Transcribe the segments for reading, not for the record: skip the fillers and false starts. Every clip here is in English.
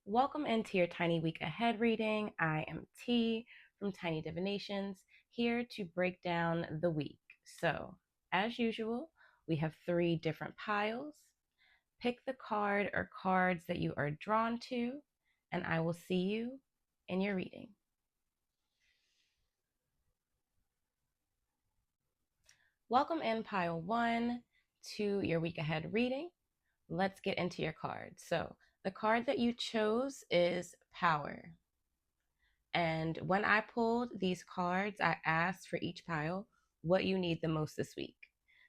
Welcome into your Tiny Week Ahead reading. I am T from Tiny Divinations, here to break down the week. So, as usual, we have 3 different piles. Pick the card or cards that you are drawn to, and I will see you in your reading. Welcome in pile 1 to your week ahead reading. Let's get into your cards. So, the card that you chose is Power. And when I pulled these cards, I asked for each pile what you need the most this week.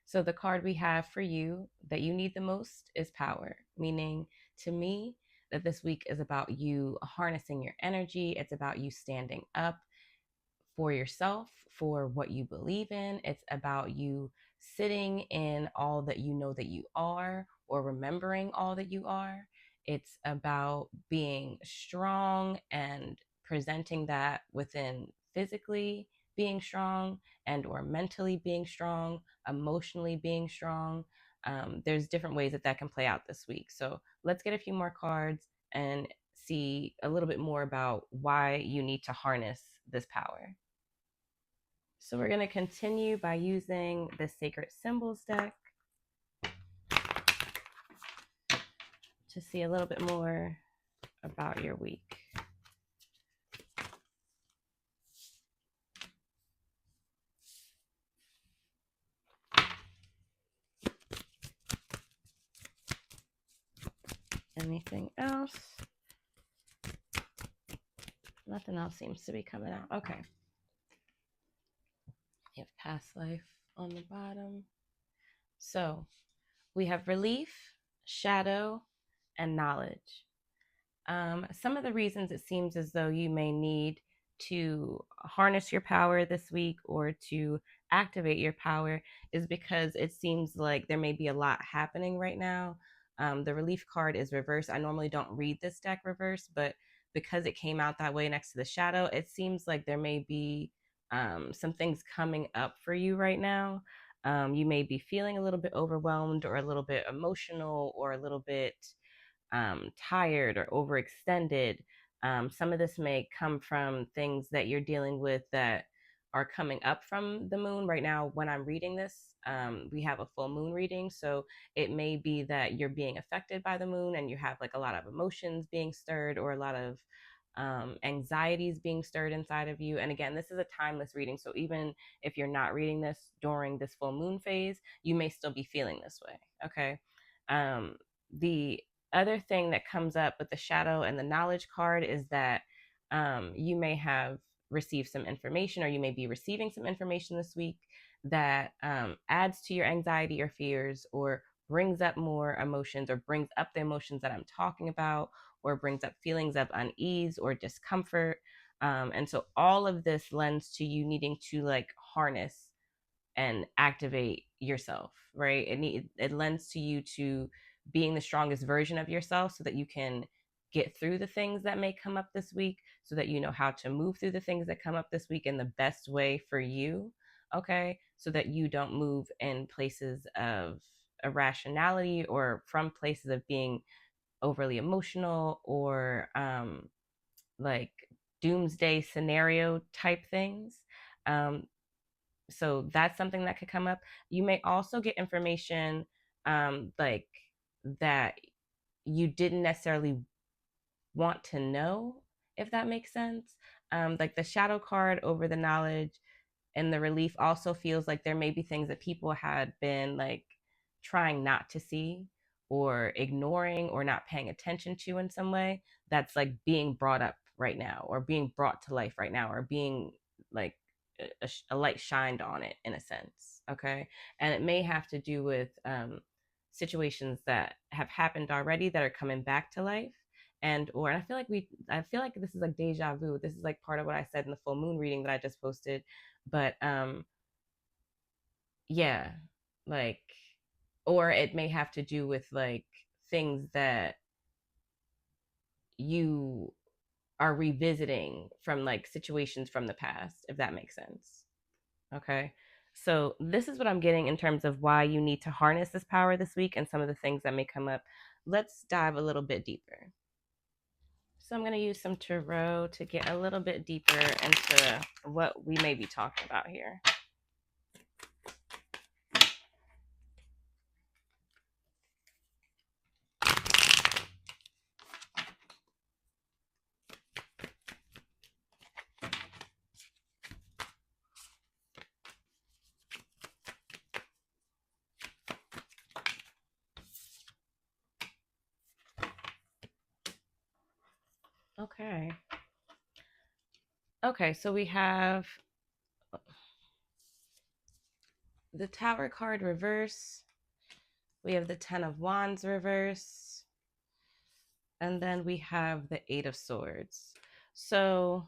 So the card we have for you that you need the most is Power, meaning to me that this week is about you harnessing your energy. It's about you standing up for yourself, for what you believe in. It's about you sitting in all that you know that you are, or remembering all that you are. It's about being strong and presenting that within physically being strong and or mentally being strong, emotionally being strong. There's different ways that can play out this week. So let's get a few more cards and see a little bit more about why you need to harness this power. So we're going to continue by using the Sacred Symbols deck to see a little bit more about your week. Anything else? Nothing else seems to be coming out. Okay. You have past life on the bottom. So we have relief, shadow, and knowledge. Some of the reasons it seems as though you may need to harness your power this week or to activate your power is because it seems like there may be a lot happening right now. The relief card is reversed. I normally don't read this deck reverse, but because it came out that way next to the shadow, it seems like there may be some things coming up for you right now. You may be feeling a little bit overwhelmed or a little bit emotional or a little bit tired or overextended. Some of this may come from things that you're dealing with that are coming up from the moon. Right now, when I'm reading this, we have a full moon reading. So it may be that you're being affected by the moon and you have like a lot of emotions being stirred or a lot of anxieties being stirred inside of you. And again, this is a timeless reading. So even if you're not reading this during this full moon phase, you may still be feeling this way. Okay. The other thing that comes up with the shadow and the knowledge card is that you may have received some information or you may be receiving some information this week that adds to your anxiety or fears or brings up more emotions or brings up the emotions that I'm talking about or brings up feelings of unease or discomfort. And so all of this lends to you needing to like harness and activate yourself, right? It lends to you to being the strongest version of yourself so that you can get through the things that may come up this week, so that you know how to move through the things that come up this week in the best way for you, okay? So that you don't move in places of irrationality or from places of being overly emotional or like doomsday scenario type things. Um, so that's something that could come up. You may also get information like that you didn't necessarily want to know, if that makes sense. Like the shadow card over the knowledge and the relief also feels like there may be things that people had been like trying not to see or ignoring or not paying attention to in some way that's like being brought up right now or being brought to life right now or being like a light shined on it in a sense. Okay. And it may have to do with situations that have happened already that are coming back to life. And or and I feel like this is like deja vu. This is like part of what I said in the full moon reading that I just posted. But yeah, like, or it may have to do with like things that you are revisiting from like situations from the past, if that makes sense. Okay. So this is what I'm getting in terms of why you need to harness this power this week and some of the things that may come up. Let's dive a little bit deeper. So I'm going to use some tarot to get a little bit deeper into what we may be talking about here. Okay. Okay, so we have the Tower card reverse. We have the Ten of Wands reverse. And then we have the Eight of Swords. So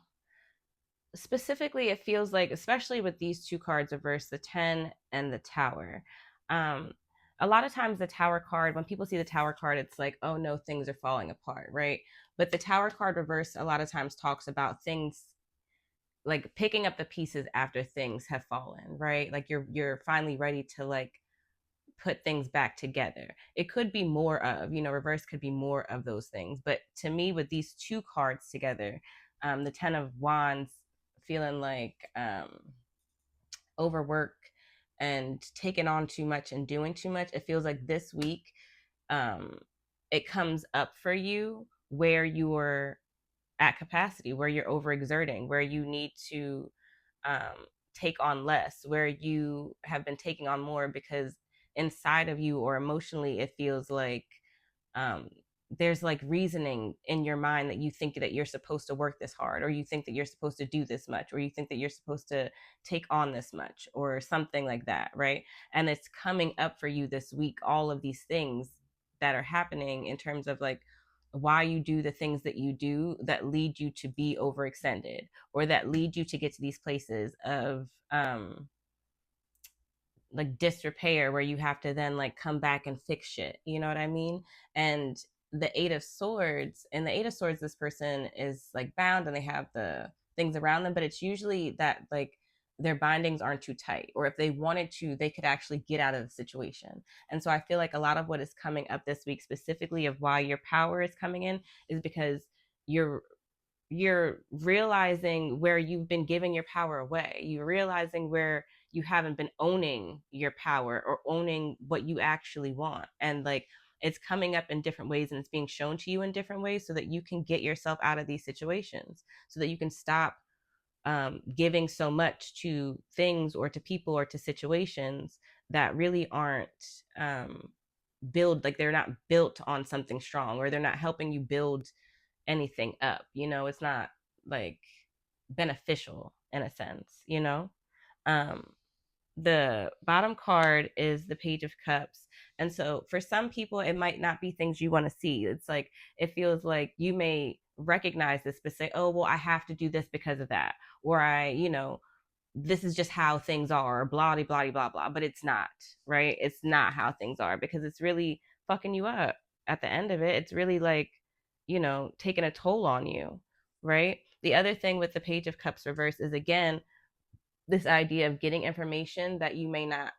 specifically, it feels like, especially with these two cards reversed, the 10 and the Tower, um, a lot of times the Tower card, when people see the Tower card, it's like, oh no, things are falling apart, right? But the Tower card reversed a lot of times talks about things like picking up the pieces after things have fallen, right? Like you're finally ready to like put things back together. It could be more of, reverse could be more of those things. But to me, with these two cards together, the Ten of Wands feeling like overwork and taking on too much and doing too much, it feels like this week it comes up for you where you're at capacity, where you're overexerting, where you need to take on less, where you have been taking on more because inside of you or emotionally it feels like um, there's like reasoning in your mind that you think that you're supposed to work this hard, or you think that you're supposed to do this much, or you think that you're supposed to take on this much or something like that, right? And it's coming up for you this week, all of these things that are happening in terms of like why you do the things that you do that lead you to be overextended or that lead you to get to these places of like disrepair where you have to then like come back and fix shit, you know what I mean? And the Eight of Swords, and the Eight of Swords, this person is like bound and they have the things around them, but it's usually that like their bindings aren't too tight, or if they wanted to they could actually get out of the situation. And so I feel like a lot of what is coming up this week, specifically of why your power is coming in, is because you're you're realizing where you've been giving your power away. You're realizing where you haven't been owning your power or owning what you actually want. And like it's coming up in different ways and it's being shown to you in different ways so that you can get yourself out of these situations, so that you can stop giving so much to things or to people or to situations that really aren't they're not built on something strong, or they're not helping you build anything up. It's not like beneficial in a sense. um the bottom card is the Page of Cups. And so for some people it might not be things you want to see. It's like it feels like you may recognize this but say, oh well, I have to do this because of that, or this is just how things are, blah blah blah blah blah. But it's not, right? It's not how things are, because it's really fucking you up at the end of it. It's really like taking a toll on you, right? The other thing with the Page of Cups reverse is, again, this idea of getting information that you may not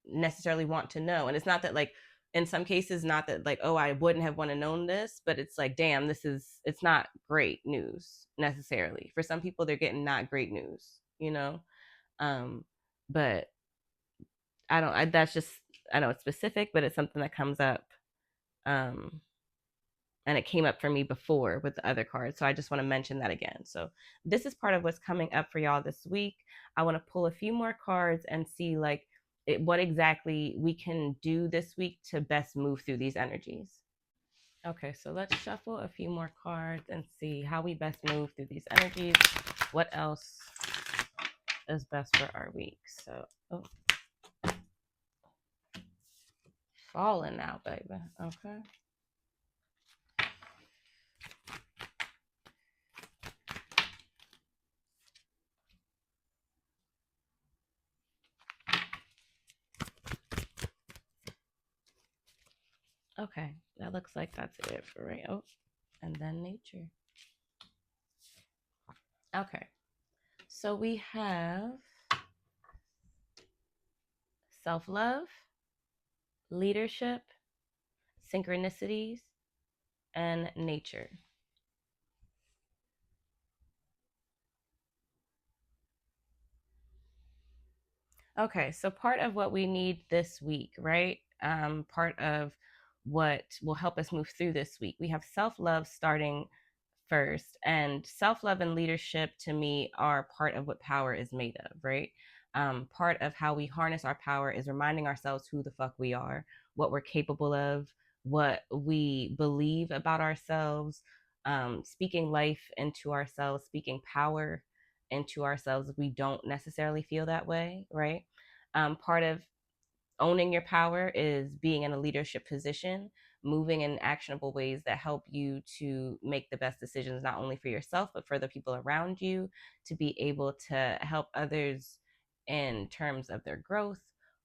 necessarily want to know. And it's not that like in some cases, not that like, oh, I wouldn't have want to known this, but it's like, damn, it's not great news necessarily. For some people they're getting not great news, um but that's just, I know it's specific, but it's something that comes up. um and it came up for me before with the other cards. So I just want to mention that again. So this is part of what's coming up for y'all this week. I want to pull a few more cards and see like what exactly we can do this week to best move through these energies. Okay, so let's shuffle a few more cards and see how we best move through these energies. What else is best for our week? So, falling now, baby. Okay. Okay, that looks like that's it for right. Oh, and then nature. Okay, so we have self-love, leadership, synchronicities, and nature. Okay, so part of what we need this week, right? Part of what will help us move through this week. We have self love starting first, and self love and leadership to me are part of what power is made of, right? Part of how we harness our power is reminding ourselves who the fuck we are, what we're capable of, what we believe about ourselves, speaking life into ourselves, speaking power into ourselves if we don't necessarily feel that way, right? Part of owning your power is being in a leadership position, moving in actionable ways that help you to make the best decisions, not only for yourself, but for the people around you, to be able to help others in terms of their growth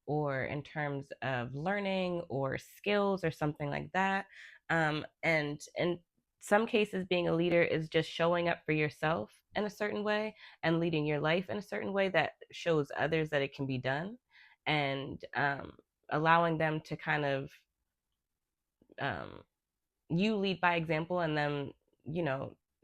or in terms of learning or skills or something like that. And in some cases, being a leader is just showing up for yourself in a certain way and leading your life in a certain way that shows others that it can be done, and allowing them to kind of um, you lead by example, and then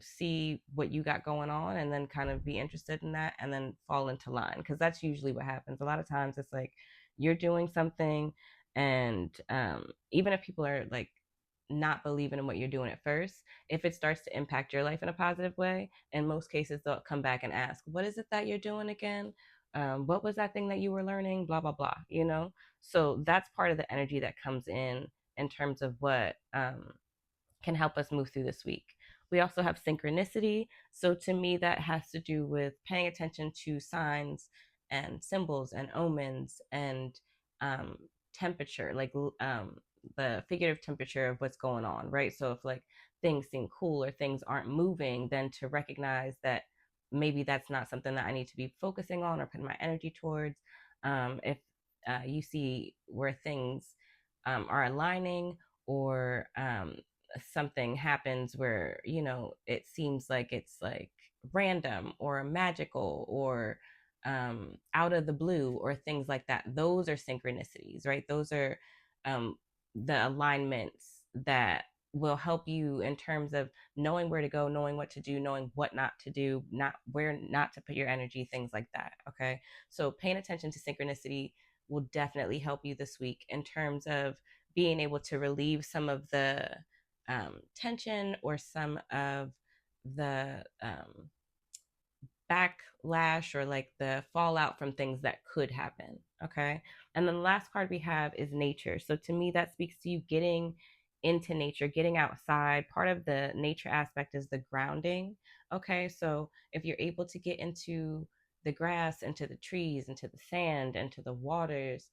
see what you got going on and then kind of be interested in that and then fall into line, because that's usually what happens a lot of times. It's like you're doing something, and even if people are like not believing in what you're doing at first, if it starts to impact your life in a positive way, in most cases they'll come back and ask, what is it that you're doing again? What was that thing that you were learning, blah blah blah, so that's part of the energy that comes in terms of what can help us move through this week. We also have synchronicity. So to me, that has to do with paying attention to signs and symbols and omens and um, temperature, like the figurative temperature of what's going on, right? So if like things seem cool or things aren't moving, then to recognize that maybe that's not something that I need to be focusing on or putting my energy towards. If you see where things are aligning, or something happens where it seems like it's like random or magical or out of the blue or things like that, those are synchronicities, right? Those are the alignments that will help you in terms of knowing where to go, knowing what to do, knowing what not to do, not where not to put your energy, things like that. Okay, so paying attention to synchronicity will definitely help you this week in terms of being able to relieve some of the tension or some of the backlash or like the fallout from things that could happen. Okay. And then the last card we have is nature. So to me, that speaks to you getting into nature, getting outside. Part of the nature aspect is the grounding. Okay. So if you're able to get into the grass, into the trees, into the sand, into the waters,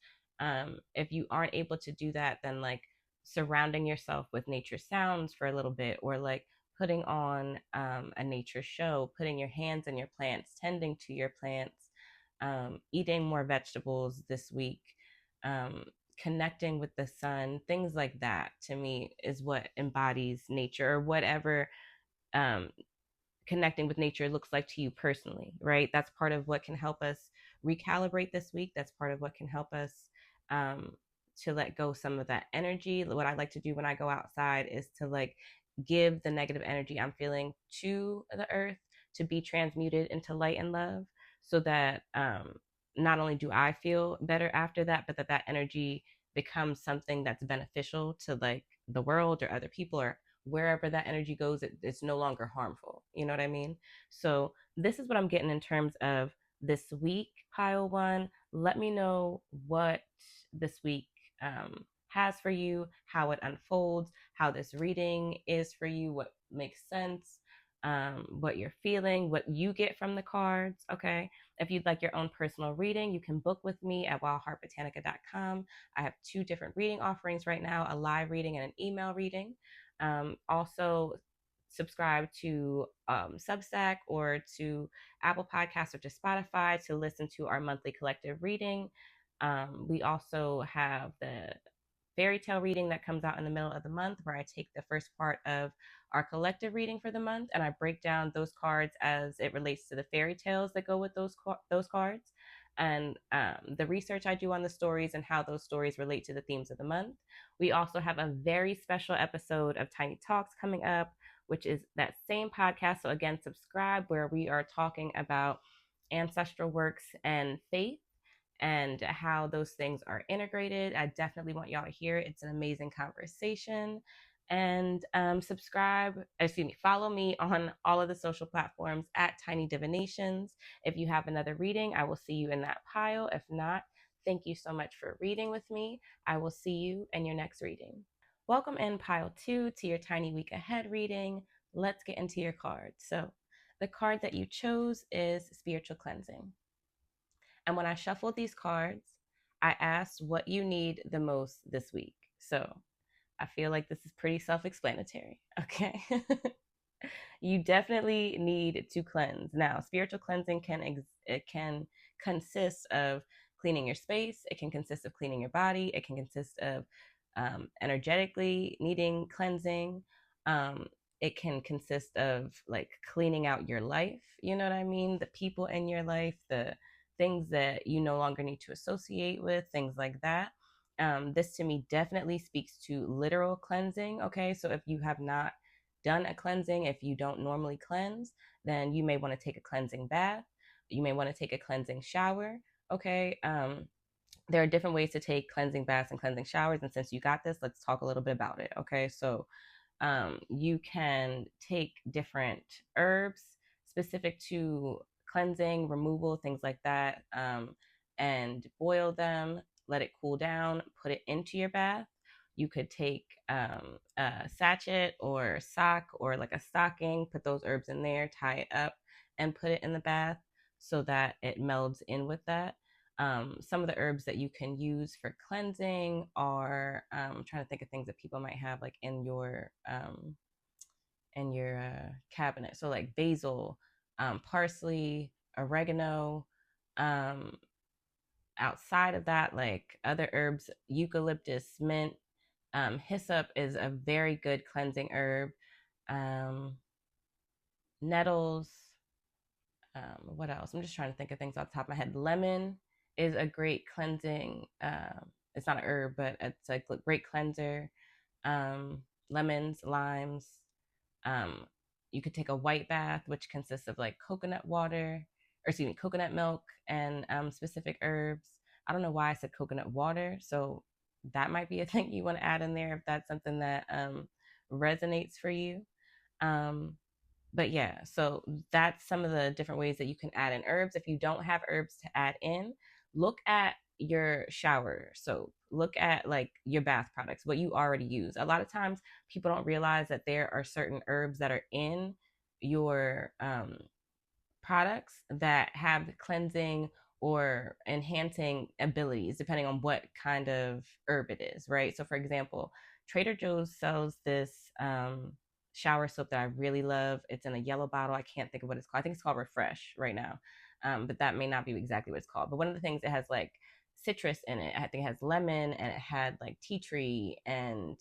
if you aren't able to do that, then like surrounding yourself with nature sounds for a little bit, or like putting on a nature show, putting your hands in your plants, tending to your plants, eating more vegetables this week, um, connecting with the sun, things like that to me is what embodies nature, or whatever um, connecting with nature looks like to you personally, right? That's part of what can help us recalibrate this week. That's part of what can help us um, to let go some of that energy. What I like to do when I go outside is to like give the negative energy I'm feeling to the earth to be transmuted into light and love, so that not only do I feel better after that, but that energy becomes something that's beneficial to like the world or other people, or wherever that energy goes, it's no longer harmful. You know what I mean? So this is what I'm getting in terms of this week, pile one. Let me know what this week has for you, how it unfolds, how this reading is for you, what makes sense, what you're feeling, what you get from the cards. Okay. If you'd like your own personal reading, you can book with me at wildheartbotanica.com. I have two different reading offerings right now, a live reading and an email reading. Also, subscribe to Substack or to Apple Podcasts or to Spotify to listen to our monthly collective reading. We also have the fairy tale reading that comes out in the middle of the month, where I take the first part of our collective reading for the month and I break down those cards as it relates to the fairy tales that go with those cards, and the research I do on the stories and how those stories relate to the themes of the month. We also have a very special episode of Tiny Talks coming up, which is that same podcast. So again, subscribe, where we are talking about ancestral works and faith, and how those things are integrated. I definitely want y'all to hear it. It's an amazing conversation. And follow me on all of the social platforms at Tiny Divinations. If you have another reading, I will see you in that pile. If not, thank you so much for reading with me. I will see you in your next reading. Welcome in pile 2 to your Tiny Week Ahead reading. Let's get into your cards. So the card that you chose is Spiritual Cleansing. And when I shuffled these cards, I asked what you need the most this week. So I feel like this is pretty self-explanatory. Okay. You definitely need to cleanse. Now, spiritual cleansing it can consist of cleaning your space. It can consist of cleaning your body. It can consist of energetically needing cleansing. It can consist of like cleaning out your life. You know what I mean? The people in your life, the things that you no longer need to associate with, things like that. This to me definitely speaks to literal cleansing. Okay, so if you have not done a cleansing, if you don't normally cleanse, then you may want to take a cleansing bath. You may want to take a cleansing shower. Okay, there are different ways to take cleansing baths and cleansing showers. And since you got this, let's talk a little bit about it. Okay, so you can take different herbs specific to cleansing, removal, things like that, and boil them, let it cool down, put it into your bath. You could take a sachet or sock or like a stocking, put those herbs in there, tie it up, and put it in the bath so that it melds in with that. Some of the herbs that you can use for cleansing are I'm trying to think of things that people might have like in your cabinet. So like basil, parsley, oregano. Outside of that, like other herbs, eucalyptus, mint, hyssop is a very good cleansing herb. Nettles. What else? I'm just trying to think of things off the top of my head. Lemon is a great cleansing. It's not an herb, but it's a great cleanser. Lemons, limes. Um, you could take a white bath, which consists of like coconut water, or excuse me, coconut milk and specific herbs. I don't know why I said coconut water, so that might be a thing you want to add in there if that's something that resonates for you. But yeah, so that's some of the different ways that you can add in herbs. If you don't have herbs to add in, look at your shower. So look at like your bath products, what you already use. A lot of times people don't realize that there are certain herbs that are in your products that have cleansing or enhancing abilities depending on what kind of herb it is, right? So for example, Trader Joe's sells this shower soap that I really love. It's in a yellow bottle. I can't think of what it's called. I think it's called Refresh right now, but that may not be exactly what it's called. But one of the things, it has like citrus in it. I think it has lemon, and it had like tea tree, and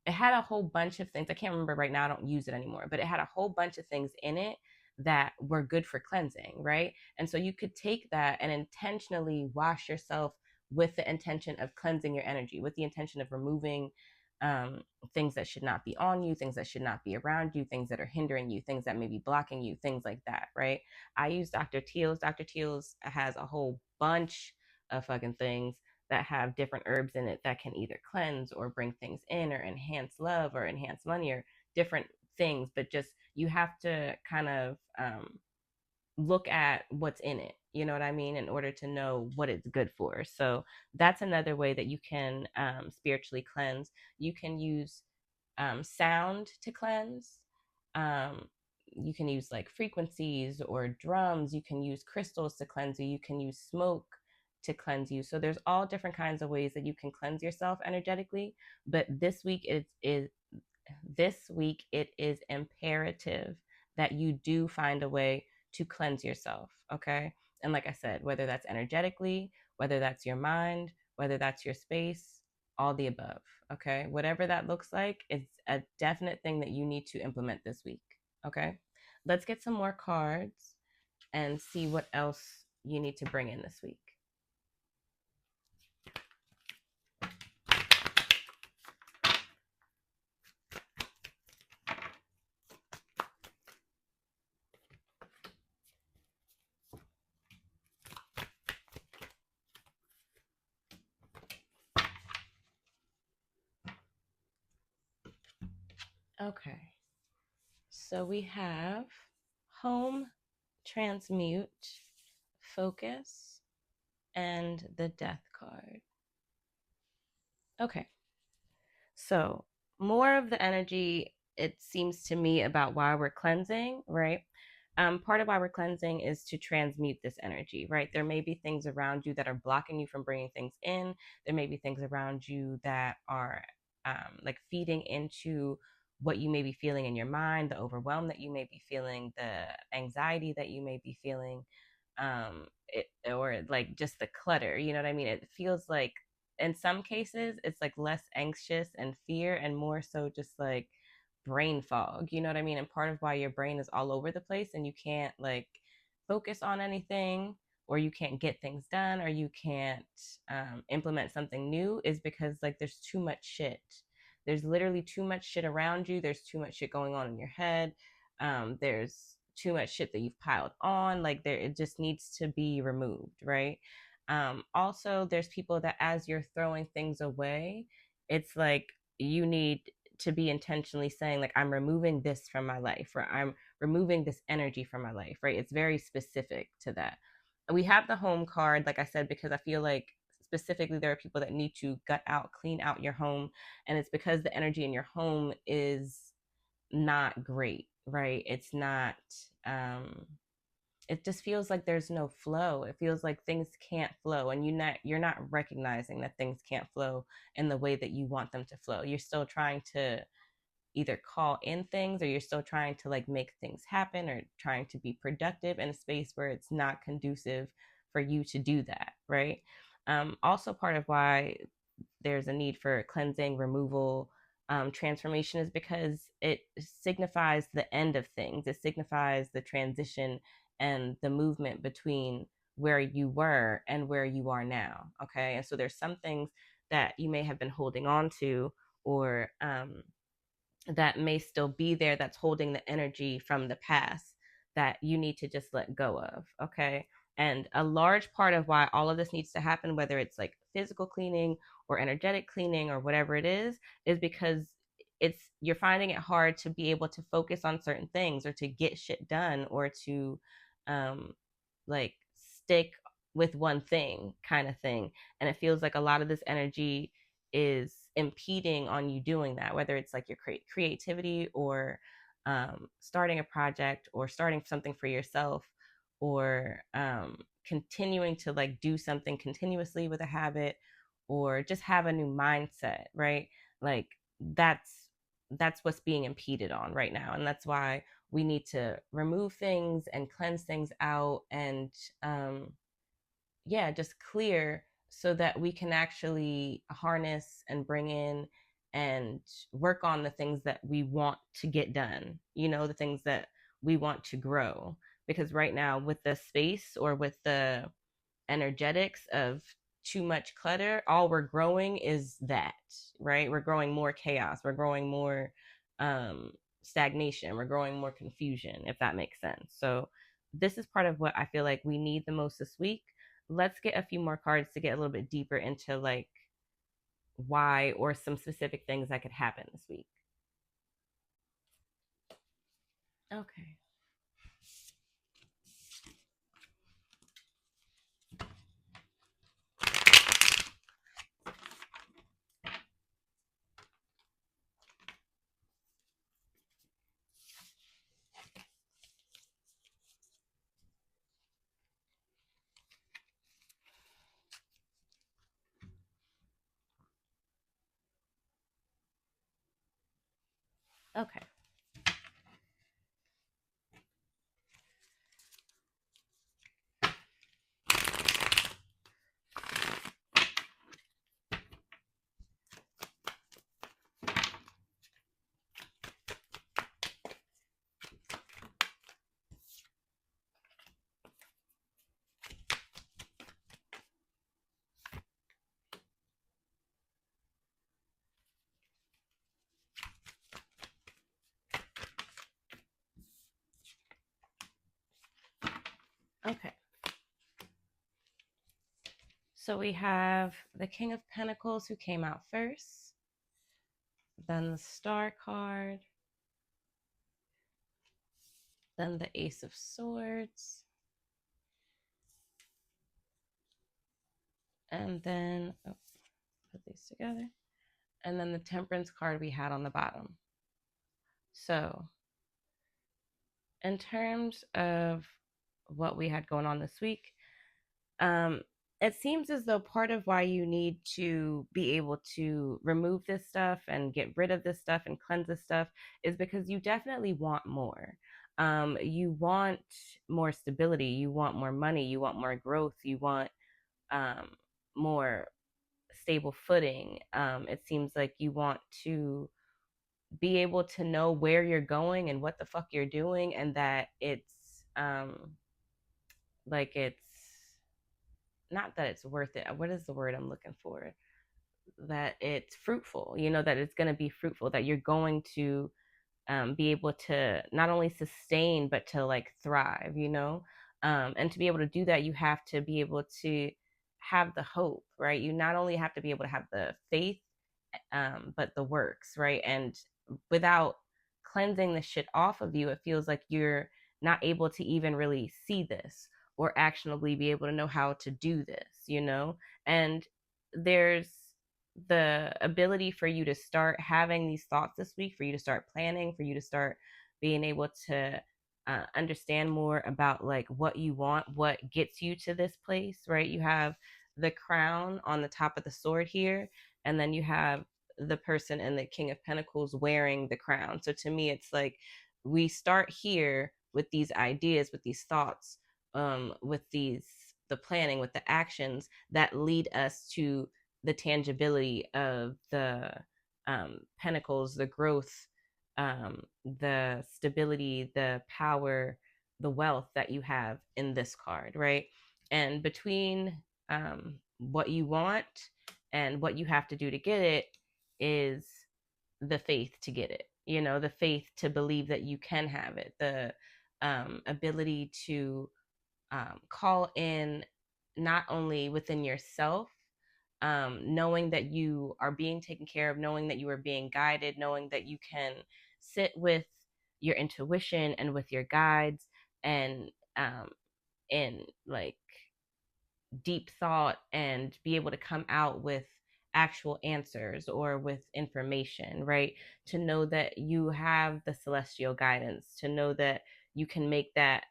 it had a whole bunch of things. I can't remember right now. I don't use it anymore, but it had a whole bunch of things in it that were good for cleansing, right? And so you could take that and intentionally wash yourself with the intention of cleansing your energy, with the intention of removing things that should not be on you, things that should not be around you, things that are hindering you, things that may be blocking you, things like that, right? I use Dr. Teal's. Dr. Teal's has a whole bunch of fucking things that have different herbs in it that can either cleanse or bring things in or enhance love or enhance money or different things. But just you have to kind of look at what's in it, you know what I mean, in order to know what it's good for. So that's another way that you can spiritually cleanse. You can use sound to cleanse. You can use like frequencies or drums. You can use crystals to cleanse you. You can use smoke to cleanse you. So there's all different kinds of ways that you can cleanse yourself energetically. But this week it is imperative that you do find a way to cleanse yourself. Okay. And like I said, whether that's energetically, whether that's your mind, whether that's your space, all the above. Okay. Whatever that looks like, it's a definite thing that you need to implement this week. Okay. Let's get some more cards and see what else you need to bring in this week. Okay. So we have home, transmute, focus, and the death card. Okay. So more of the energy, it seems to me, about why we're cleansing, right? Part of why we're cleansing is to transmute this energy, right? There may be things around you that are blocking you from bringing things in. There may be things around you that are like feeding into what you may be feeling in your mind, the overwhelm that you may be feeling, the anxiety that you may be feeling, or like just the clutter. You know what I mean? It feels like in some cases it's like less anxious and fear and more so just like brain fog, you know what I mean? And part of why your brain is all over the place and you can't like focus on anything, or you can't get things done, or you can't implement something new, is because like there's too much shit. There's literally too much shit around you. There's too much shit going on in your head. There's too much shit that you've piled on. Like there, it just needs to be removed, right? Also, there's people that as you're throwing things away, it's like you need to be intentionally saying like, I'm removing this from my life, or I'm removing this energy from my life, right? It's very specific to that. We have the home card, like I said, because I feel like specifically there are people that need to gut out, clean out your home, and it's because the energy in your home is not great, right? It's not it just feels like there's no flow. It feels like things can't flow, and you're not recognizing that things can't flow in the way that you want them to flow. You're still trying to either call in things, or you're still trying to like make things happen, or trying to be productive in a space where it's not conducive for you to do that, right? Also, part of why there's a need for cleansing, removal, transformation is because it signifies the end of things. It signifies the transition and the movement between where you were and where you are now. Okay. And so there's some things that you may have been holding on to, or that may still be there, that's holding the energy from the past, that you need to just let go of. Okay. And a large part of why all of this needs to happen, whether it's like physical cleaning or energetic cleaning or whatever it is because you're finding it hard to be able to focus on certain things, or to get shit done, or to um like stick with one thing, kind of thing. And it feels like a lot of this energy is impeding on you doing that, whether it's like your creativity, or starting a project, or starting something for yourself, or continuing to like do something continuously with a habit, or just have a new mindset, right? Like that's what's being impeded on right now, and that's why we need to remove things and cleanse things out, and yeah, just clear, so that we can actually harness and bring in and work on the things that we want to get done, the things that we want to grow. Because right now, with the space, or with the energetics of too much clutter, all we're growing is that, right? We're growing more chaos, we're growing more um stagnation, we're growing more confusion, if that makes sense. So this is part of what I feel like we need the most this week. Let's get a few more cards to get a little bit deeper into like why, or some specific things that could happen this week. Okay. Okay. Okay. So we have the King of Pentacles, who came out first, then the Star card, Then the Ace of Swords. And then, oh, put these together. And then the Temperance card we had on the bottom. So, in terms of what we had going on this week, um, it seems as though part of why you need to be able to remove this stuff and get rid of this stuff and cleanse this stuff is because you definitely want more. You want more stability, you want more money, you want more growth, you want um, more stable footing. It seems like you want to be able to know where you're going and what the fuck you're doing, and that it's not that it's worth it. What is the word I'm looking for? That it's fruitful, that it's going to be fruitful, that you're going to be able to not only sustain, but to like thrive, and to be able to do that, you have to be able to have the hope, right? You not only have to be able to have the faith, but the works, right? And without cleansing the shit off of you, it feels like you're not able to even really see this or actionably be able to know how to do this. And there's the ability for you to start having these thoughts this week, for you to start planning, for you to start being able to understand more about like what you want, what gets you to this place, right? You have the crown on the top of the sword here, and then you have the person in the King of Pentacles wearing the crown. So to me, it's like we start here with these ideas, with these thoughts, with the planning, with the actions that lead us to the tangibility of the pentacles, the growth, the stability, the power, the wealth that you have in this card, right? And between what you want and what you have to do to get it is the faith to get it, the faith to believe that you can have it, the ability to call in not only within yourself, knowing that you are being taken care of, knowing that you are being guided, knowing that you can sit with your intuition and with your guides and in like deep thought and be able to come out with actual answers or with information, right? To know that you have the celestial guidance, to know that you can make that,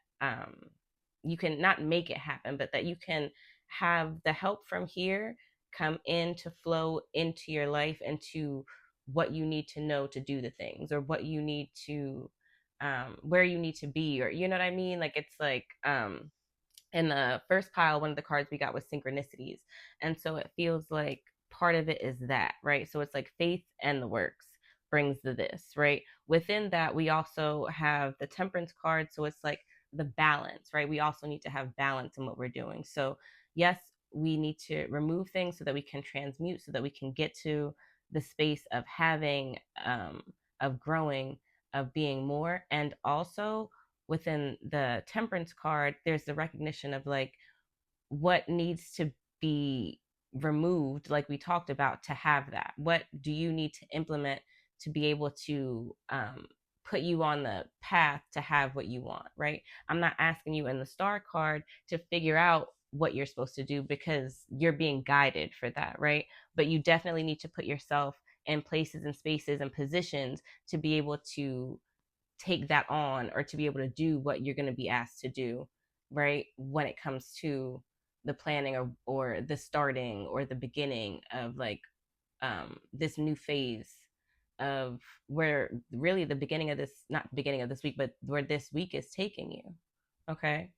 you can not make it happen, but that you can have the help from here come in to flow into your life and to what you need to know to do the things, or what you need to, where you need to be, or you know what I mean? Like it's like, in the first pile, one of the cards we got was synchronicities. And so it feels like part of it is that, right? So it's like faith and the works brings the this, right? Within that, we also have the temperance card. So it's like the balance, right? We also need to have balance in what we're doing. So, yes, we need to remove things so that we can transmute, so that we can get to the space of having, of growing, of being more. And also, within the temperance card, there's the recognition of like what needs to be removed, like we talked about, to have that. What do you need to implement to be able to put you on the path to have what you want, right? I'm not asking you in the star card to figure out what you're supposed to do, because you're being guided for that, right? But you definitely need to put yourself in places and spaces and positions to be able to take that on, or to be able to do what you're going to be asked to do, right? When it comes to the planning, or the starting or the beginning of like this new phase of where really the beginning of this, not the beginning of this week, but where this week is taking you. Okay.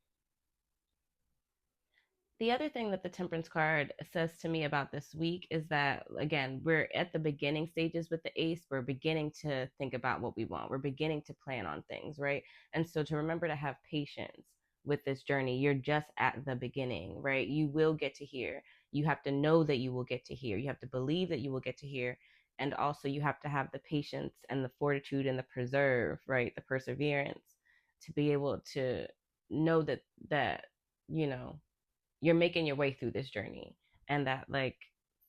The other thing that the temperance card says to me about this week is that, again, we're at the beginning stages with the ace. We're beginning to think about what we want, we're beginning to plan on things, right? And so to remember to have patience with this journey. You're just at the beginning, right? You will get to here. You have to know that you will get to here. You have to believe that you will get to here. And also you have to have the patience and the fortitude and the preserve, right? The perseverance to be able to know that you know you're making your way through this journey, and that like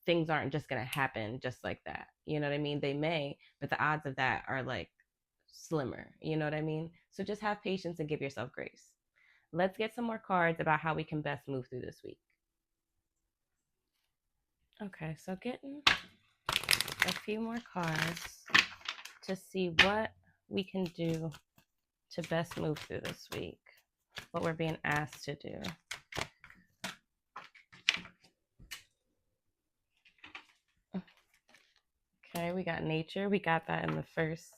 things aren't just going to happen just like that. You know what I mean? They may, but the odds of that are like slimmer. You know what I mean? So just have patience and give yourself grace. Let's get some more cards about how we can best move through this week. Okay, so getting a few more cards to see what we can do to best move through this week, what we're being asked to do. Okay, we got nature. We got that in the first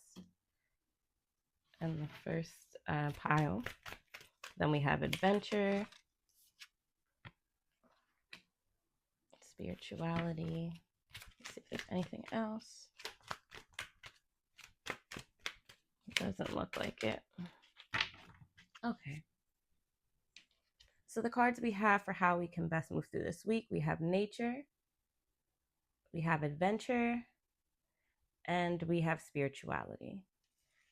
pile. Then we have adventure, spirituality. Let's see if there's anything else. It doesn't look like it. Okay. So the cards we have for how we can best move through this week, we have nature, we have adventure, and we have spirituality.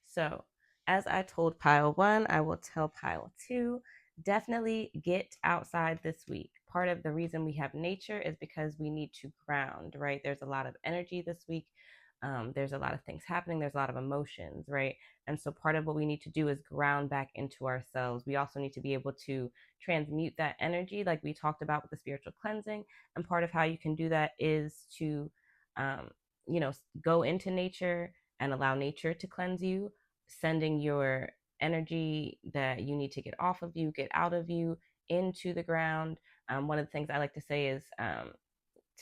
So as I told pile 1, I will tell pile 2, definitely get outside this week. Part of the reason we have nature is because we need to ground, right? There's a lot of energy this week. There's a lot of things happening. There's a lot of emotions, right? And so part of what we need to do is ground back into ourselves. We also need to be able to transmute that energy, like we talked about with the spiritual cleansing. And part of how you can do that is to, go into nature and allow nature to cleanse you, sending your energy that you need to get off of you, get out of you, into the ground. One of the things I like to say is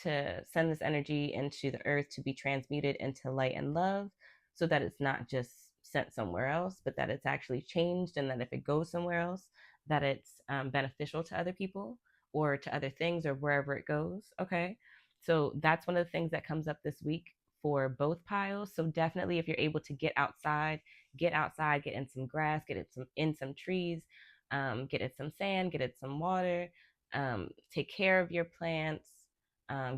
to send this energy into the earth to be transmuted into light and love, so that it's not just sent somewhere else, but that it's actually changed, and that if it goes somewhere else, that it's beneficial to other people or to other things or wherever it goes. Okay. So that's one of the things that comes up this week for both piles. So definitely, if you're able to get outside, get in some grass, get in some trees, get in some sand, get in some water, take care of your plants,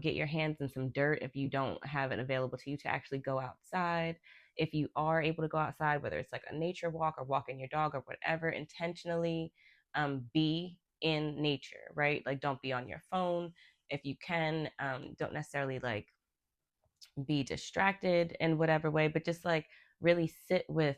get your hands in some dirt if you don't have it available to you to actually go outside. If you are able to go outside, whether it's like a nature walk or walking your dog or whatever, intentionally be in nature, right? Like, don't be on your phone. If you can, don't necessarily like be distracted in whatever way, but just like really sit with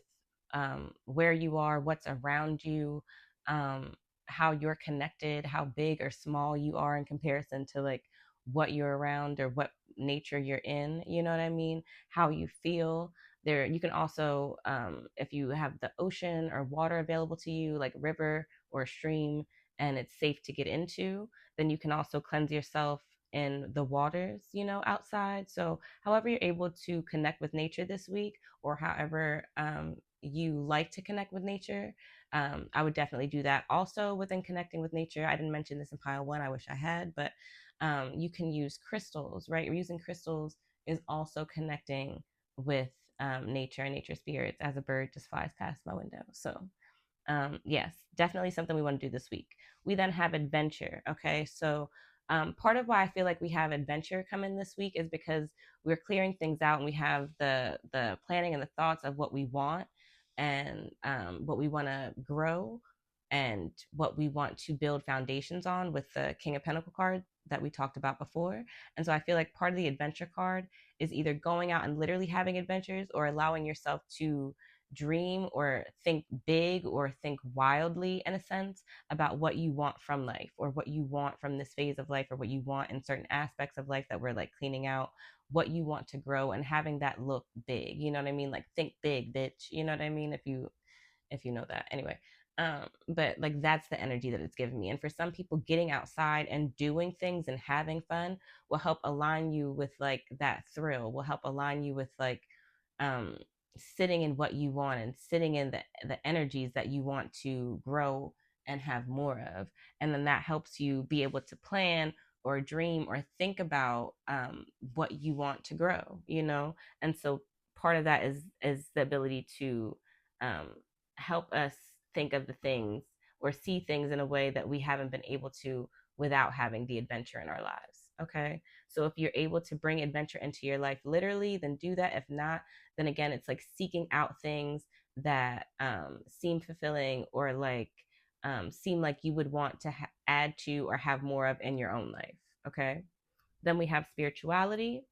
where you are, what's around you, um, how you're connected, how big or small you are in comparison to like what you're around or what nature you're in. You know what I mean? How you feel. There, you can also, if you have the ocean or water available to you, like river or stream, and it's safe to get into, then you can also cleanse yourself in the waters, outside. So however you're able to connect with nature this week, or however you like to connect with nature, I would definitely do that. Also, within connecting with nature, I didn't mention this in pile 1, I wish I had, but you can use crystals, right? Using crystals is also connecting with nature and nature spirits, as a bird just flies past my window. So yes, definitely something we want to do this week. We then have adventure. Okay, so part of why I feel like we have adventure come in this week is because we're clearing things out, and we have the planning and the thoughts of what we want, and what we want to grow, and what we want to build foundations on with the King of Pentacle card that we talked about before. And so I feel like part of the adventure card is either going out and literally having adventures, or allowing yourself to dream or think big or think wildly, in a sense, about what you want from life, or what you want from this phase of life, or what you want in certain aspects of life that we're like cleaning out, what you want to grow, and having that look big. You know what I mean? Like, think big, bitch. You know what I mean? If you know that. Anyway, but like, that's the energy that it's giving me. And for some people, getting outside and doing things and having fun will help align you with like that thrill, will help align you with like um sitting in what you want, and sitting in the energies that you want to grow and have more of. And then that helps you be able to plan or dream or think about what you want to grow, and so part of that is the ability to um, help us think of the things or see things in a way that we haven't been able to without having the adventure in our lives. Okay. So if you're able to bring adventure into your life literally, then do that. If not, then again, it's like seeking out things that seem fulfilling, or like seem like you would want to add to or have more of in your own life. Okay. Then we have spirituality.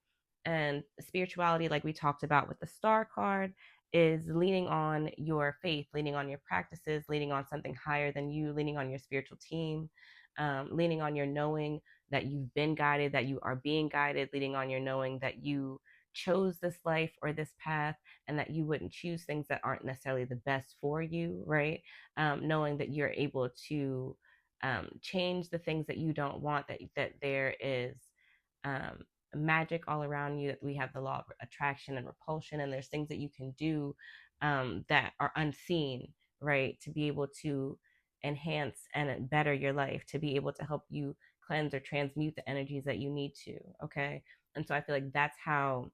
And spirituality, like we talked about with the star card, is leaning on your faith, leaning on your practices, leaning on something higher than you, leaning on your spiritual team, leaning on your knowing that you've been guided, that you are being guided, leaning on your knowing that you chose this life or this path, and that you wouldn't choose things that aren't necessarily the best for you, right? Knowing that you're able to change the things that you don't want, that there is um, magic all around you, that we have the law of attraction and repulsion, and there's things that you can do that are unseen, right? To be able to enhance and better your life, to be able to help you cleanse or transmute the energies that you need to. Okay. And so I feel like that's how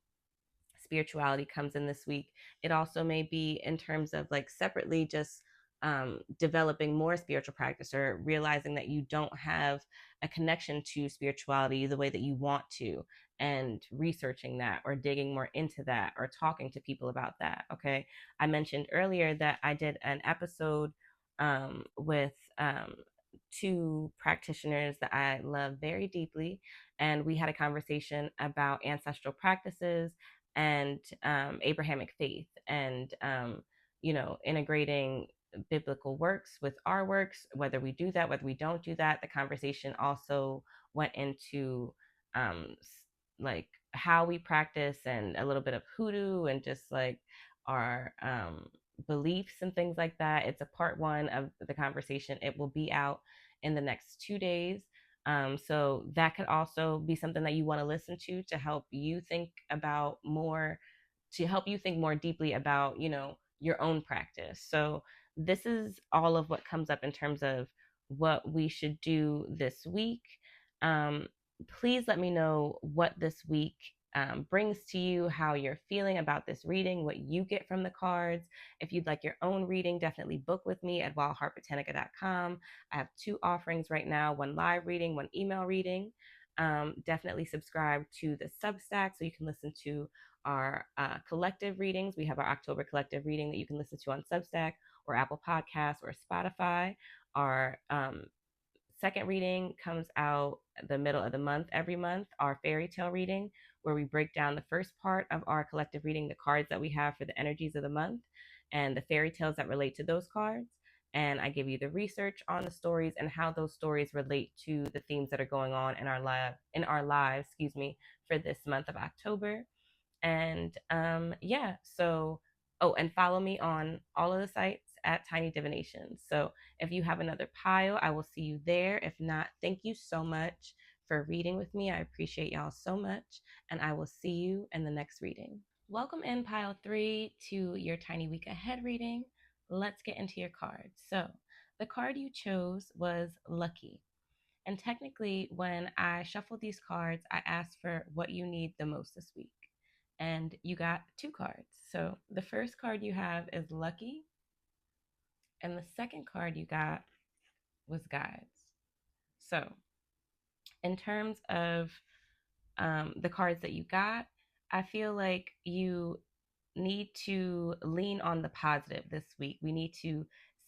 spirituality comes in this week. It also may be in terms of like separately just developing more spiritual practice, or realizing that you don't have a connection to spirituality the way that you want to, and researching that or digging more into that or talking to people about that. Okay. I mentioned earlier that I did an episode with two practitioners that I love very deeply. And we had a conversation about ancestral practices and Abrahamic faith, and integrating biblical works with our works, whether we do that, whether we don't do that. The conversation also went into um, like how we practice, and a little bit of hoodoo, and just like our beliefs and things like that. It's a part one of the conversation. It will be out in the next 2 days. So that could also be something that you want to listen to help you think about more, to help you think more deeply about, your own practice. So this is all of what comes up in terms of what we should do this week. Um, Please let me know what this week brings to you, how you're feeling about this reading, what you get from the cards. If you'd like your own reading, definitely book with me at wildheartbotanica.com. I have 2 offerings right now, one live reading, one email reading. Definitely subscribe to the Substack so you can listen to our collective readings. We have our October collective reading that you can listen to on Substack or Apple Podcasts or Spotify. Our second reading comes out the middle of the month every month, our fairy tale reading, where we break down the first part of our collective reading, the cards that we have for the energies of the month, and the fairy tales that relate to those cards. And I give you the research on the stories and how those stories relate to the themes that are going on in our lives, for this month of October. And yeah, so, oh, and follow me on all of the sites at Tiny Divination. So if you have another pile, I will see you there. If not, thank you so much for reading with me. I appreciate y'all so much. And I will see you in the next reading. Welcome in pile 3 to your Tiny Week Ahead reading. Let's get into your cards. So the card you chose was Lucky. And technically, when I shuffled these cards, I asked for what you need the most this week. And you got 2 cards. So the first card you have is Lucky, and the second card you got was Guides. So, in terms of the cards that you got, I feel like you need to lean on the positive this week. We need to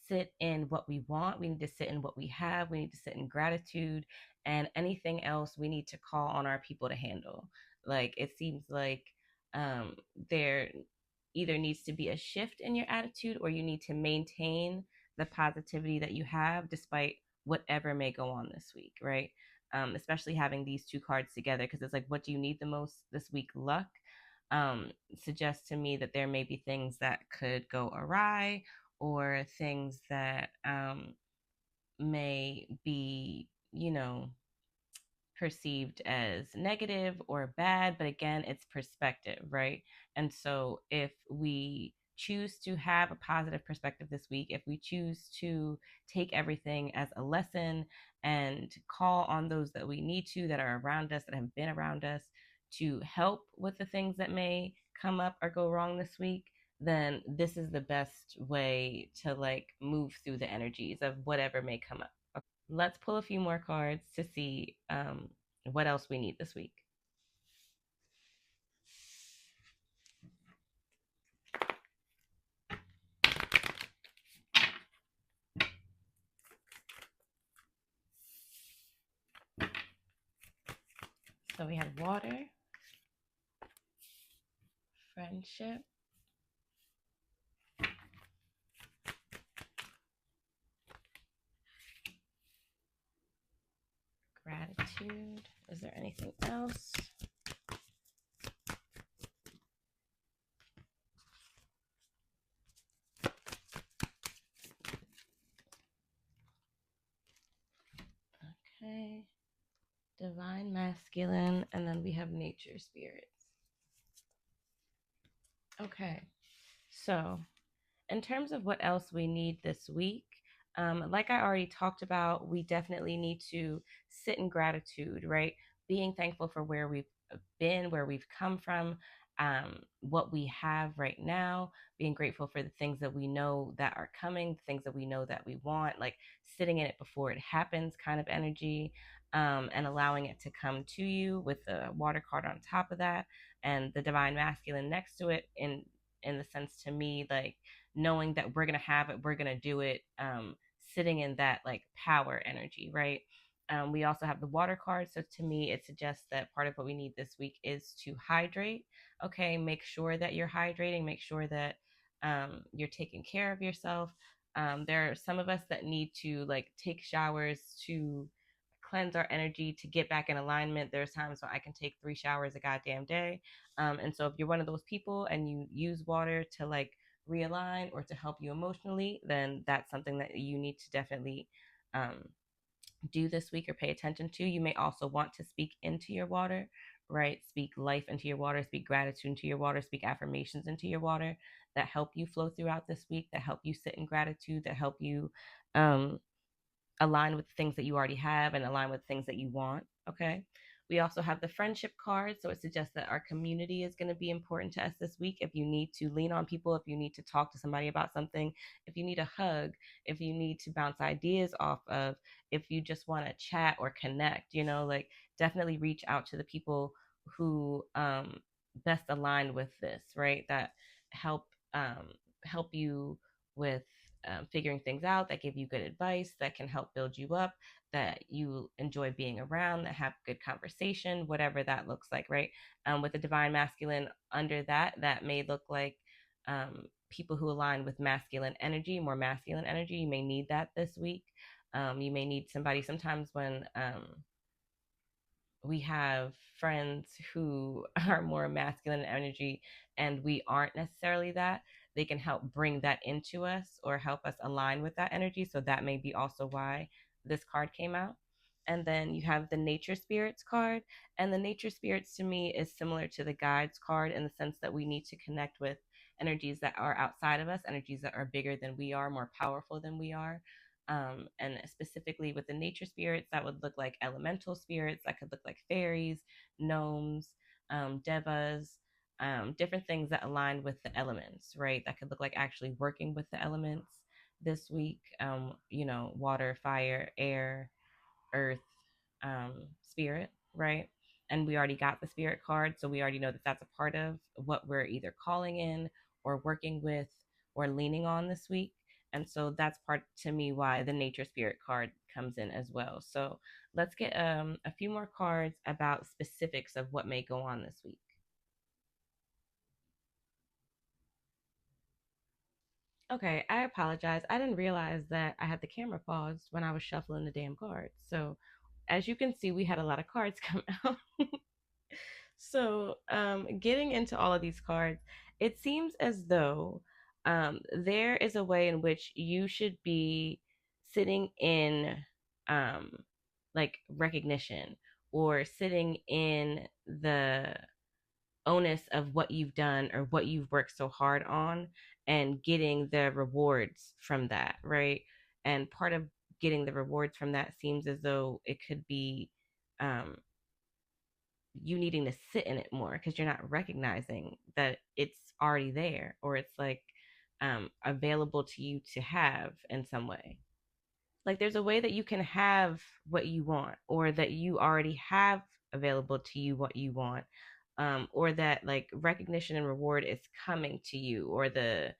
sit in what we want. We need to sit in what we have. We need to sit in gratitude, and anything else we need to call on our people to handle. Like, it seems like there either needs to be a shift in your attitude, or you need to maintain the positivity that you have despite whatever may go on this week, right? Especially having these 2 cards together, because it's like, what do you need the most this week? Luck suggests to me that there may be things that could go awry, or things that may be, perceived as negative or bad. But again, it's perspective, right? And so if we choose to have a positive perspective this week, if we choose to take everything as a lesson and call on those that we need to, that are around us, that have been around us, to help with the things that may come up or go wrong this week, then this is the best way to like move through the energies of whatever may come up. Let's pull a few more cards to see what else we need this week. So we have water, friendship, anything else? Okay. Divine masculine, and then we have nature spirits. Okay. So, in terms of what else we need this week, like I already talked about, we definitely need to sit in gratitude, right? Being thankful for where we've been, where we've come from, what we have right now, being grateful for the things that we know that are coming, the things that we know that we want, like sitting in it before it happens kind of energy, and allowing it to come to you with the water card on top of that and the divine masculine next to it in the sense to me like knowing that we're going to have it, we're going to do it, sitting in that like power energy, right? We also have the water card. So to me, it suggests that part of what we need this week is to hydrate. Okay, make sure that you're hydrating, make sure that you're taking care of yourself. There are some of us that need to like take showers to cleanse our energy to get back in alignment. There's times when I can take 3 showers a goddamn day. And so if you're one of those people and you use water to like realign or to help you emotionally, then that's something that you need to definitely do this week or pay attention to. You may also want to speak into your water, right? Speak life into your water, speak gratitude into your water, speak affirmations into your water that help you flow throughout this week, that help you sit in gratitude, that help you um, align with things that you already have and align with things that you want. Okay. We also have the friendship card. So it suggests that our community is going to be important to us this week. If you need to lean on people, if you need to talk to somebody about something, if you need a hug, if you need to bounce ideas off of, if you just want to chat or connect, like definitely reach out to the people who best align with this, right? That help help you with figuring things out, that give you good advice, that can help build you up, that you enjoy being around, that have good conversation, whatever that looks like, right? With the divine masculine under that, that may look like people who align with masculine energy, more masculine energy. You may need that this week. You may need somebody sometimes when we have friends who are more masculine energy and we aren't necessarily that, they can help bring that into us or help us align with that energy. So that may be also why this card came out. And then you have the nature spirits card. And the nature spirits to me is similar to the guides card in the sense that we need to connect with energies that are outside of us, energies that are bigger than we are, more powerful than we are. And specifically with the nature spirits, that would look like elemental spirits, that could look like fairies, gnomes, devas, different things that align with the elements, right? That could look like actually working with the elements this week, water, fire, air, earth, spirit, right? And we already got the spirit card, so we already know that that's a part of what we're either calling in or working with or leaning on this week. And so that's part to me why the nature spirit card comes in as well. So let's get a few more cards about specifics of what may go on this week. Okay, I apologize. I didn't realize that I had the camera paused when I was shuffling the damn cards. So as you can see, we had a lot of cards come out. So, getting into all of these cards, it seems as though there is a way in which you should be sitting in um, like recognition or sitting in the onus of what you've done or what you've worked so hard on and getting the rewards from that, right? And part of getting the rewards from that seems as though it could be um, you needing to sit in it more because you're not recognizing that it's already there or it's like available to you to have in some way. Like there's a way that you can have what you want or that you already have available to you what you want, or that like recognition and reward is coming to you or the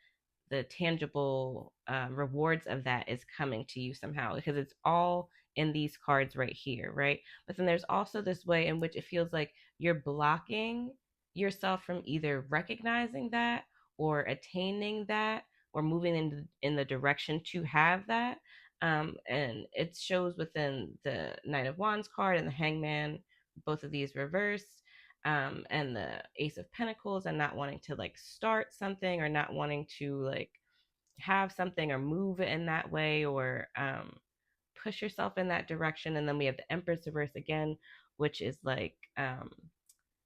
tangible rewards of that is coming to you somehow because it's all in these cards right here, right? But then there's also this way in which it feels like you're blocking yourself from either recognizing that or attaining that or moving in the direction to have that. And it shows within the Knight of Wands card and the Hangman both of these reversed, and the Ace of Pentacles, and not wanting to like start something, or not wanting to like have something or move in that way, or push yourself in that direction. And then we have the Empress reverse again, which is like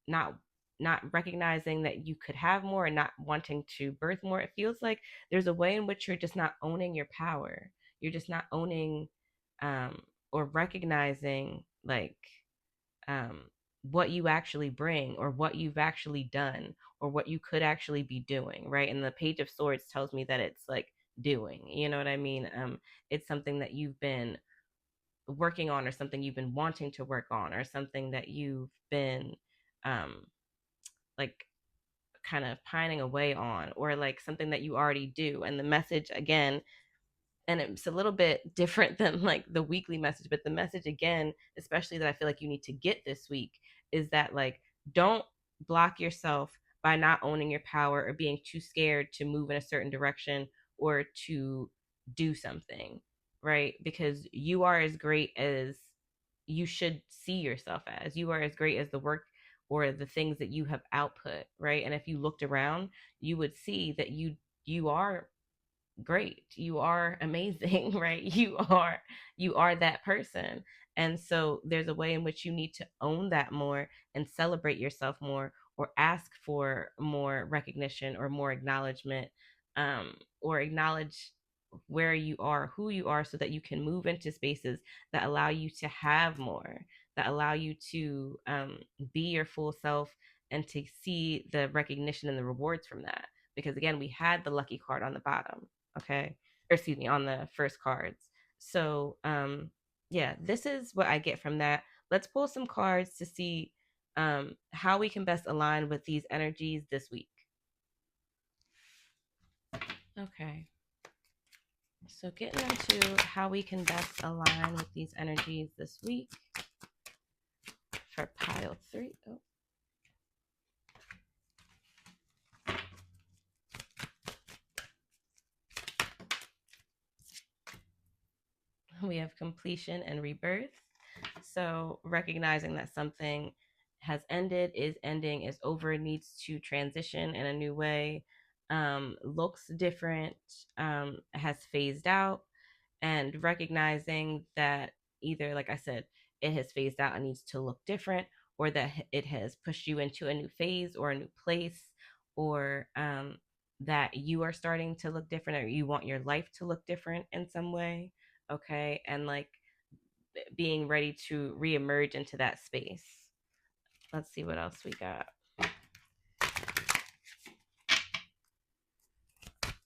not not recognizing that you could have more, and not wanting to birth more. It feels like there's a way in which you're just not owning your power. You're just not owning, um, or recognizing like, um, what you actually bring, or what you've actually done, or what you could actually be doing, right? And the Page of Swords tells me that it's like doing, you know what I mean? It's something that you've been working on, or something you've been wanting to work on, or something that you've been, um, like kind of pining away on, or like something that you already do. And the message again, and it's a little bit different than like the weekly message, but the message again, especially that I feel like you need to get this week, is that like, don't block yourself by not owning your power, or being too scared to move in a certain direction, or to do something, right? Because you are as great as you should see yourself as. You are as great as the work or the things that you have output, right? And if you looked around, you would see that you are great, you are amazing, right? You are that person. And so there's a way in which you need to own that more, and celebrate yourself more, or ask for more recognition, or more acknowledgement, or acknowledge where you are, who you are, so that you can move into spaces that allow you to have more, that allow you to, be your full self, and to see the recognition and the rewards from that. Because again, we had the lucky card on the bottom, okay, or excuse me, on the first cards. So yeah, this is what I get from that. Let's pull some cards to see how we can best align with these energies this week. Okay, so getting into how we can best align with these energies this week for pile 3. Oh. We have completion and rebirth. So recognizing that something has ended, is ending, is over, needs to transition in a new way, looks different, has phased out, and recognizing that either, like I said, it has phased out and needs to look different, or that it has pushed you into a new phase or a new place, or that you are starting to look different, or you want your life to look different in some way. Okay. And like being ready to reemerge into that space. Let's see what else we got.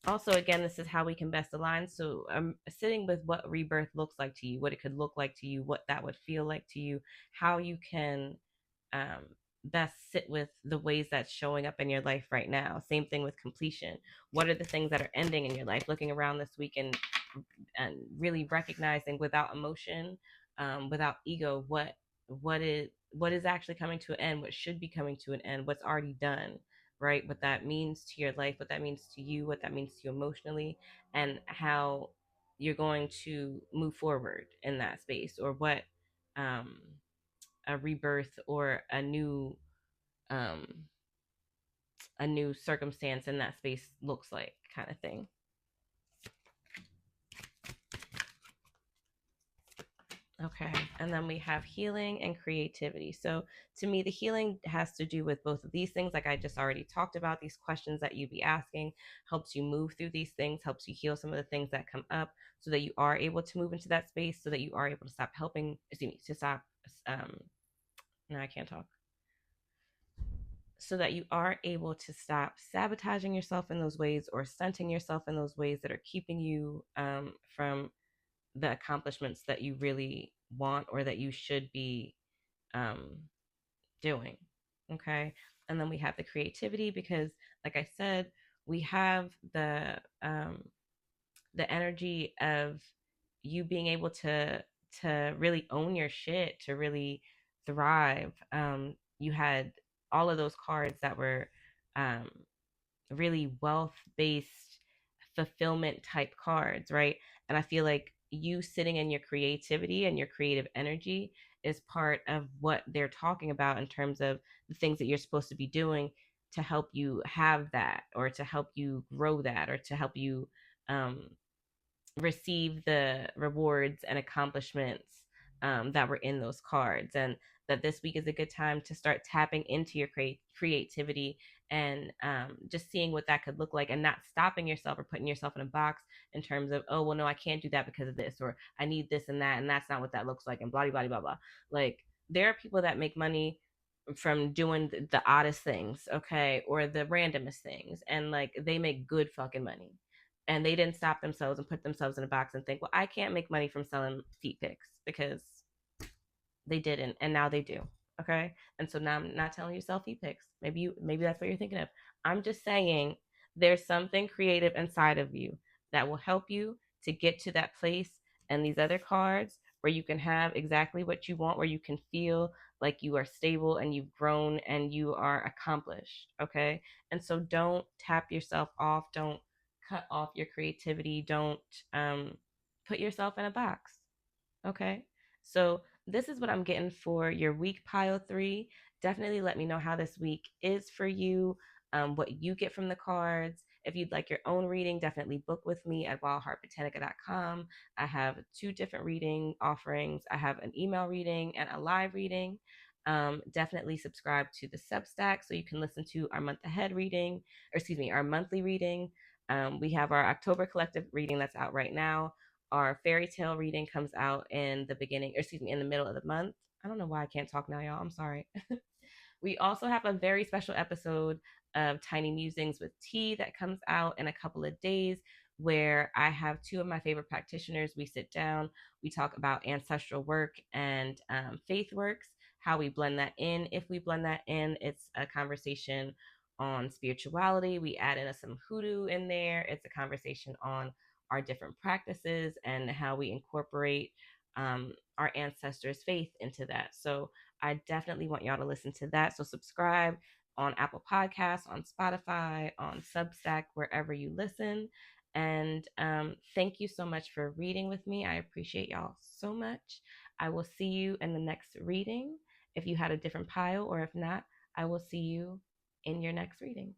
Also, again, this is how we can best align. So I'm sitting with what rebirth looks like to you, what it could look like to you, what that would feel like to you, how you can um, best sit with the ways that's showing up in your life right now. Same thing with completion. What are the things that are ending in your life? Looking around this week, and really recognizing without emotion, without ego, what is actually coming to an end, what should be coming to an end, what's already done, right? What that means to your life, what that means to you, what that means to you emotionally, and how you're going to move forward in that space, or what um, a rebirth or um, a new circumstance in that space looks like, kind of thing. Okay. And then we have healing and creativity. So to me, the healing has to do with both of these things. Like I just already talked about, these questions that you be asking helps you move through these things, helps you heal some of the things that come up, so that you are able to move into that space, so that you are able to stop helping, excuse me, to stop, no, I can't talk. So that you are able to stop sabotaging yourself in those ways, or stunting yourself in those ways that are keeping you from the accomplishments that you really want, or that you should be um, doing. Okay. And then we have the creativity, because, like I said, we have the energy of you being able to really own your shit, to really thrive. You had all of those cards that were um, really wealth based, fulfillment type cards, right? And I feel like you sitting in your creativity and your creative energy is part of what they're talking about in terms of the things that you're supposed to be doing to help you have that, or to help you grow that, or to help you um, receive the rewards and accomplishments that were in those cards. And that this week is a good time to start tapping into your creativity, and just seeing what that could look like, and not stopping yourself or putting yourself in a box in terms of, oh, well, no, I can't do that because of this, or I need this and that, and that's not what that looks like, and blah, blah, blah, blah, blah. Like, there are people that make money from doing the oddest things, okay, or the randomest things, and like they make good fucking money, and they didn't stop themselves and put themselves in a box and think, well, I can't make money from selling feet pics, because they didn't, and now they do. Okay, and so now I'm not telling you selfie pics. Maybe that's what you're thinking of. I'm just saying there's something creative inside of you that will help you to get to that place, and these other cards where you can have exactly what you want, where you can feel like you are stable and you've grown and you are accomplished. Okay, and so don't tap yourself off. Don't cut off your creativity. Don't put yourself in a box. Okay. So this is what I'm getting for your week pile 3. Definitely let me know how this week is for you, what you get from the cards. If you'd like your own reading, definitely book with me at wildheartbotanica.com. I have 2 different reading offerings. I have an email reading and a live reading. Definitely subscribe to the Substack so you can listen to our month ahead reading, or excuse me, our monthly reading. We have our October collective reading that's out right now. Our fairy tale reading comes out in the beginning, or excuse me, in the middle of the month. I don't know why I can't talk now, y'all. I'm sorry. We also have a very special episode of Tiny Musings with Tea that comes out in a couple of days, where I have 2 of my favorite practitioners. We sit down, we talk about ancestral work and faith works, how we blend that in. If we blend that in, it's a conversation on spirituality. We add in some hoodoo in there. It's a conversation on our different practices and how we incorporate our ancestors' faith into that. So I definitely want y'all to listen to that. So subscribe on Apple Podcasts, on Spotify, on Substack, wherever you listen. And thank you so much for reading with me. I appreciate y'all so much. I will see you in the next reading. If you had a different pile, or if not, I will see you in your next reading.